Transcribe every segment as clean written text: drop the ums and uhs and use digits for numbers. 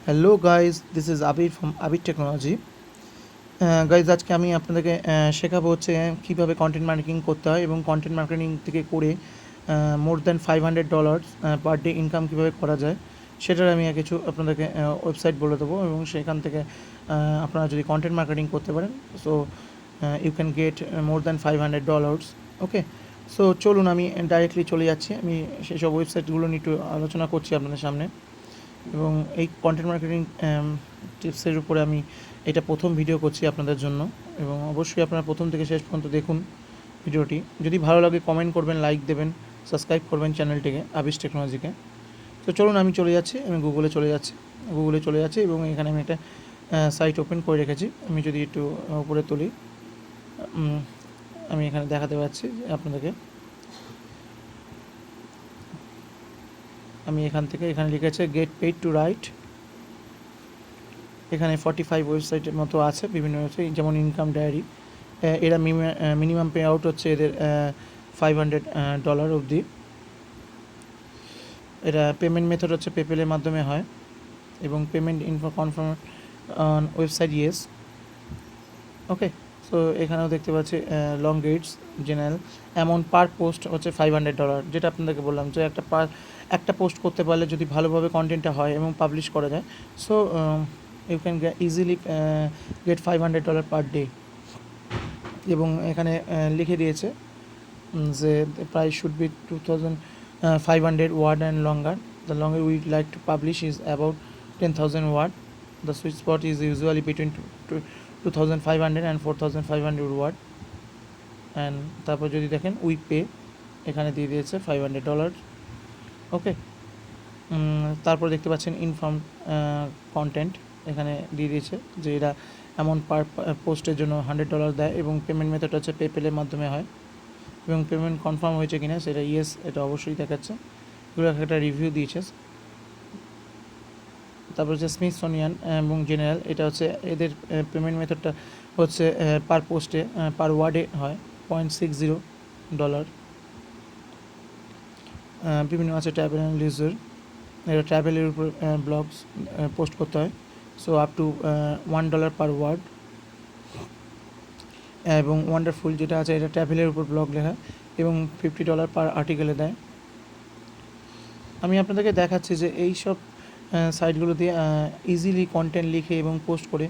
Hello guys, this is Abir from Abir technology. Guys, আজকে আমি আপনাদেরকে শেখাবো হচ্ছে কীভাবে কন্টেন্ট মার্কেটিং করতে হয় এবং কন্টেন্ট মার্কেটিং থেকে করে মোর দ্যান $500 পার ডে ইনকাম কীভাবে করা যায় সেটার আমি কিছু আপনাদেরকে ওয়েবসাইট বলে দেবো এবং সেখান থেকে আপনারা যদি কন্টেন্ট মার্কেটিং করতে পারেন so you can get more than $500। Okay, so চলুন আমি ডাইরেক্টলি চলে যাচ্ছি। আমি সেই সব ওয়েবসাইটগুলো নিয়ে একটু আলোচনা করছি আপনাদের সামনে এবং এই কন্টেন্ট মার্কেটিং টিপসের উপরে আমি এটা প্রথম ভিডিও করছি আপনাদের জন্য এবং অবশ্যই আপনারা প্রথম থেকে শেষ পর্যন্ত দেখুন ভিডিওটি। যদি ভালো লাগে কমেন্ট করবেন, লাইক দেবেন, সাবস্ক্রাইব করবেন চ্যানেলটিকে, আবির টেকনোলজিকে। তো চলুন আমি চলে যাচ্ছি, আমি গুগলে চলে যাচ্ছি এবং এখানে আমি একটা সাইট ওপেন করে রেখেছি। আমি যদি একটু উপরে তুলি, আমি এখানে দেখাতে পাচ্ছি যে আপনাদেরকে আমি এখানে লিখেছে গেট পেইড টু রাইট। এখানে 45 ওয়েবসাইটের মতো আছে, বিভিন্ন ওয়েবসাইট, যেমন ইনকাম ডায়েরি। এরা মিনিমাম পে আউট হচ্ছে এদের $500 অবধি। এরা পেমেন্ট মেথড হচ্ছে পেপেলের মাধ্যমে হয় এবং payment info confirm on website yes. Okay, so এখানেও দেখতে পাচ্ছি লং রেটস জেনারেল অ্যামাউন্ট পার পোস্ট হচ্ছে $500, যেটা আপনাদেরকে বললাম যে একটা পোস্ট করতে পারলে যদি ভালোভাবে কন্টেন্টটা হয় এবং পাবলিশ করা যায়, so you can easily get $500 per day. এবং এখানে লিখে দিয়েছে যে price should be 2500 word and longer. The longer we'd like to publish is about 10,000 word. The sweet spot is usually between 2500 and 4500 word. And তারপর যদি দেখেন we pay, এখানে দিয়ে দিয়েছে $500। ওকে, তারপর দেখতে পাচ্ছেন ইনফর্ম কন্টেন্ট, এখানে দিয়ে দিয়েছে যে এরা এমন পার পোস্টের জন্য $100 দেয় এবং পেমেন্ট মেথড হচ্ছে পেপেলের মাধ্যমে হয় এবং পেমেন্ট কনফার্ম হয়েছে কিনা সেটা ইয়েস, এটা অবশ্যই দেখাচ্ছে। এগুলো একটা রিভিউ দিয়েছে। তারপর হচ্ছে স্মিথসোনিয়ান এবং জেনারেল, এটা হচ্ছে এদের পেমেন্ট মেথডটা হচ্ছে পার পোস্টে পার ওয়ার্ডে হয় $0.60। বিভিন্ন আছে ট্রাভেল অ্যান্ড লিজার, এটা ট্রাভেলের উপর ব্লগস পোস্ট করতে হয়, so up to $1 per word. এবং ওয়ান্ডারফুল যেটা আছে এটা ট্রাভেলের উপর ব্লগ লেখা এবং $50 পার আর্টিকেলে দেয়। আমি আপনাদেরকে দেখাচ্ছি যে এই সব সাইটগুলো দিয়ে ইজিলি কন্টেন্ট লিখে এবং পোস্ট করে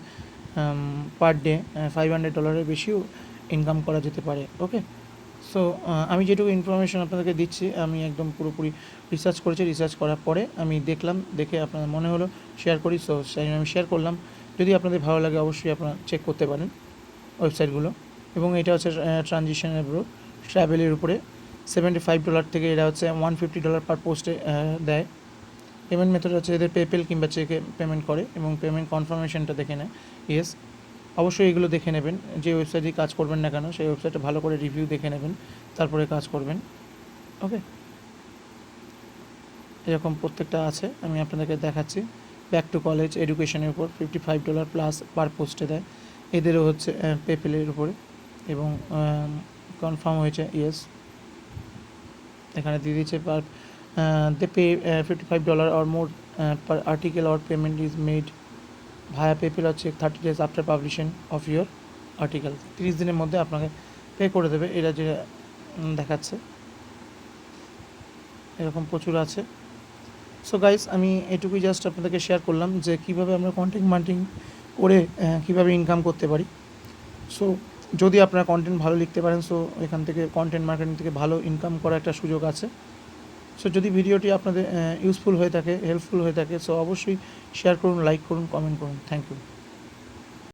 পার ডে $500 বেশিও ইনকাম করা যেতে পারে। ওকে, সো আমি যেটুকু ইনফরমেশন আপনাদেরকে দিচ্ছি আমি একদম পুরোপুরি রিসার্চ করেছি। রিসার্চ করার পরে আমি দেখে আপনার মনে হলো শেয়ার করি, সো সেই আমি শেয়ার করলাম। যদি আপনাদের ভালো লাগে অবশ্যই আপনারা চেক করতে পারেন ওয়েবসাইটগুলো। এবং এটা হচ্ছে ট্রানজিশনের উপর ট্রাভেলের উপরে $75 থেকে এরা হচ্ছে $150 পার পোস্টে দেয়। পেমেন্ট মেথড হচ্ছে এদের পেপেল কিংবা চেকে পেমেন্ট করে এবং পেমেন্ট কনফার্মেশনটা দেখে নেয় ইয়েস। অবশ্যই এগুলো দেখে নেবেন, যে ওয়েবসাইটে কাজ করবেন না কেন সেই ওয়েবসাইটে ভালো করে রিভিউ দেখে নেবেন, তারপরে কাজ করবেন। ওকে, এরকম প্রত্যেকটা আছে, আমি আপনাদেরকে দেখাচ্ছি। ব্যাক টু কলেজ এডুকেশনের উপর $55 প্লাস পার পোস্টে দেয়। এদেরও হচ্ছে পেপেলের উপরে এবং কনফার্ম হয়েছে ইয়েস, এখানে দিয়ে দিচ্ছে পার দে pay $55 or more per article or payment is made via PayPal হচ্ছে 30 days after publishing of your article। 30 দিনের মধ্যে আপনাকে পে করে দেবে, এরা যে দেখাচ্ছে। এরকম প্রচুর আছে। সো গাইস, আমি এটুকুই জাস্ট আপনাদেরকে শেয়ার করলাম যে কীভাবে আমরা কন্টেন্ট মার্কেটিং করে কীভাবে ইনকাম করতে পারি। সো যদি আপনারা কন্টেন্ট ভালো লিখতে পারেন, সো এখান থেকে কন্টেন্ট মার্কেটিং থেকে ভালো ইনকাম করার একটা সুযোগ আছে। সো যদি ভিডিওটি আপনাদের ইউজফুল হয়ে থাকে, হেল্পফুল হয়ে থাকে, সো অবশ্যই শেয়ার করুন, লাইক করুন, কমেন্ট করুন। Thank you.